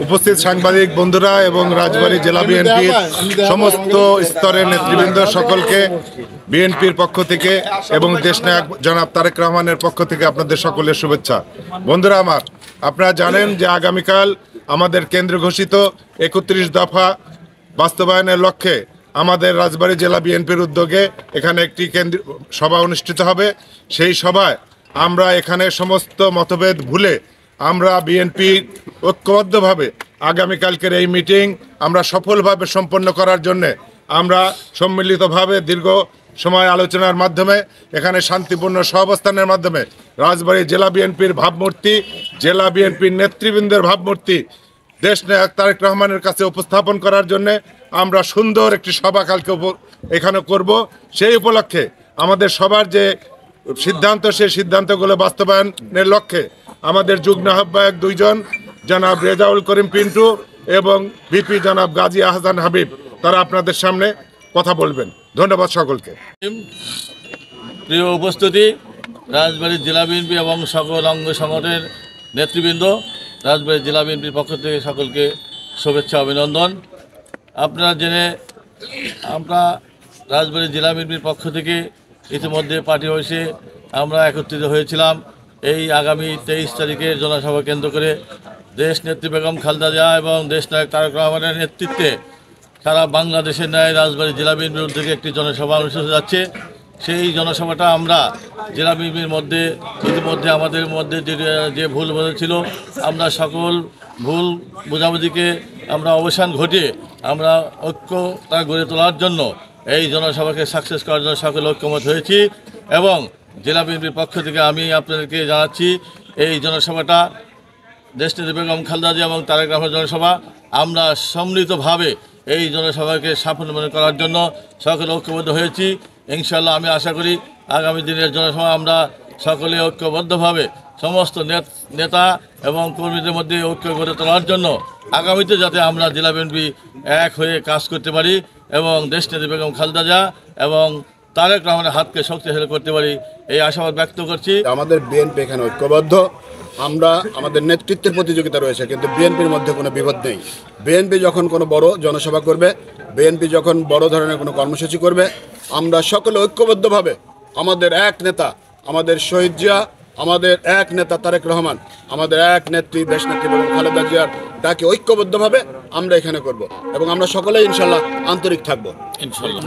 উপস্থিত সাংবাদিক বন্ধুরা এবং রাজবাড়ী জেলা বিএনপির সমস্ত স্তরের নেতৃবৃন্দ সকলকে বিএনপির পক্ষ থেকে এবং দেশনায়ক জনাব তারেক রহমানের পক্ষ থেকে আপনাদের সকলের শুভেচ্ছা। বন্ধুরা আমার, আপনারা জানেন যে আগামীকাল আমাদের কেন্দ্র ঘোষিত 31 দফা বাস্তবায়নের লক্ষ্যে আমাদের রাজবাড়ী জেলা বিএনপির উদ্যোগে এখানে একটি সভা অনুষ্ঠিত হবে। সেই সভায় আমরা এখানে সমস্ত মতভেদ ভুলে আমরা বিএনপি ঐক্যবদ্ধভাবে আগামীকালকের এই মিটিং আমরা সফলভাবে সম্পন্ন করার জন্য আমরা সম্মিলিতভাবে দীর্ঘ সময় আলোচনার মাধ্যমে এখানে শান্তিপূর্ণ সহাবস্থানের মাধ্যমে রাজবাড়ী জেলা বিএনপির ভাবমূর্তি, জেলা বিএনপির নেতৃবৃন্দের ভাবমূর্তি দেশনায়ক তারেক রহমানের কাছে উপস্থাপন করার জন্য আমরা সুন্দর একটি সভা কালকে এখানে করব। সেই উপলক্ষে আমাদের সবার যে সিদ্ধান্ত, সেই সিদ্ধান্তগুলো বাস্তবায়নের লক্ষ্যে আমাদের যুগ্ম আহ্বায়ক 2 জন, জনাব রেজাউল করিম পিন্টু এবং ভিপি জনাব গাজী আহসান হাবিব, তারা আপনাদের সামনে কথা বলবেন। ধন্যবাদ সকলকে। প্রিয় উপস্থিতি, রাজবাড়ী জেলা বিএনপি এবং সকল অঙ্গ সংগঠনের নেতৃবৃন্দ, রাজবাড়ী জেলা বিএনপির পক্ষ থেকে সকলকে শুভেচ্ছা অভিনন্দন। আপনারা জেনে আমরা রাজবাড়ী জেলা বিএনপির পক্ষ থেকে ইতিমধ্যে পার্টি অফিসে আমরা একত্রিত হয়েছিলাম এই আগামী 23 তারিখের জনসভা কেন্দ্র করে দেশ নেত্রী বেগম খালেদা জিয়া এবং দেশনায়ক তারেক রহমানের নেতৃত্বে সারা বাংলাদেশের ন্যায় রাজবাড়ী জেলা বিএনপির উদ্যোগে একটি জনসভা অনুষ্ঠিত হতে যাচ্ছে। সেই জনসভাটা আমরা জেলা বিএনপির মধ্যে ইতিমধ্যে আমাদের মধ্যে যে ভুল ছিল, আমরা সকল ভুল বোঝাবুঝিকে আমরা অবসান ঘটিয়ে আমরা ঐক্যতা গড়ে তোলার জন্য এই জনসভাকে সাকসেস করার জন্য সকলে ঐক্যমত হয়েছি। এবং জেলা বিএনপির পক্ষ থেকে আমি আপনাদেরকে জানাচ্ছি, এই জনসভাটা দেশনেত্রী বেগম খালেদা জিয়া এবং তারেক রহমান জনসভা, আমরা সম্মিলিতভাবে এই জনসভাকে সাফল্যমণ্ডিত করার জন্য সকলে ঐক্যবদ্ধ হয়েছি। ইনশাআল্লাহ আমি আশা করি আগামী দিনের জনসভা আমরা সকলে ঐক্যবদ্ধভাবে সমস্ত নেতা এবং কর্মীদের মধ্যে ঐক্য গড়ে তোলার জন্য আগামীতে যাতে আমরা জেলা বিএনপি এক হয়ে কাজ করতে পারি এবং দেশনেত্রী বেগম খালেদা জিয়া এবং তারেক রহমানের হাতকে শক্তিশালী করতে পারি, এই আশাবাদ ব্যক্ত করছি। আমাদের বিএনপি এখানে ঐক্যবদ্ধ, আমরা আমাদের নেতৃত্বের প্রতিযোগিতা রয়েছে, কিন্তু বিএনপির মধ্যে কোনো বিভেদ নেই। বিএনপি যখন কোনো বড় জনসভা করবে, বিএনপি যখন বড় ধরনের কোনো কর্মসূচি করবে, আমরা সকলে ঐক্যবদ্ধভাবে আমাদের এক নেতা, আমাদের শহীদ জিয়া, আমাদের এক নেতা তারেক রহমান, আমাদের এক নেত্রী দেশনেত্রী বেগম খালেদা জিয়ার ডাকে ঐক্যবদ্ধভাবে আমরা এখানে করব এবং আমরা সকলেই ইনশাল্লাহ আন্তরিক থাকবো। ইনশাল্লাহ।